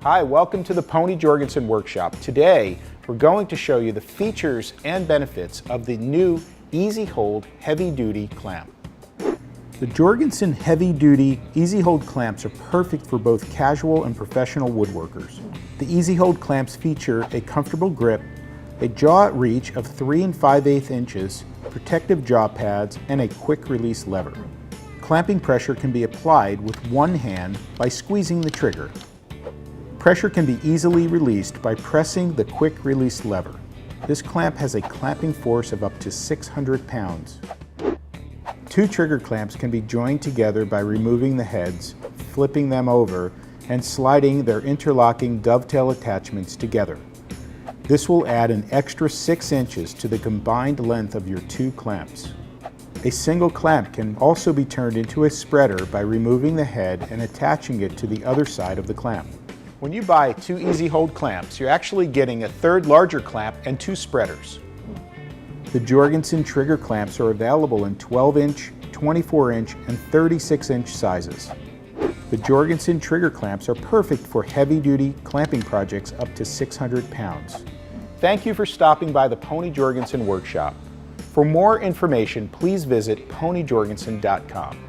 Hi, welcome to the Pony Jorgensen Workshop. Today, we're going to show you the features and benefits of the new Easy Hold Heavy Duty Clamp. The Jorgensen Heavy Duty Easy Hold clamps are perfect for both casual and professional woodworkers. The Easy Hold clamps feature a comfortable grip, a jaw reach of 3 5/8 inches, protective jaw pads, and a quick release lever. Clamping pressure can be applied with one hand by squeezing the trigger. Pressure can be easily released by pressing the quick release lever. This clamp has a clamping force of up to 600 pounds. Two trigger clamps can be joined together by removing the heads, flipping them over, and sliding their interlocking dovetail attachments together. This will add an extra 6 inches to the combined length of your two clamps. A single clamp can also be turned into a spreader by removing the head and attaching it to the other side of the clamp. When you buy two Easy Hold clamps, you're actually getting a third larger clamp and two spreaders. The Jorgensen trigger clamps are available in 12-inch, 24-inch, and 36-inch sizes. The Jorgensen trigger clamps are perfect for heavy-duty clamping projects up to 600 pounds. Thank you for stopping by the Pony Jorgensen Workshop. For more information, please visit ponyjorgensen.com.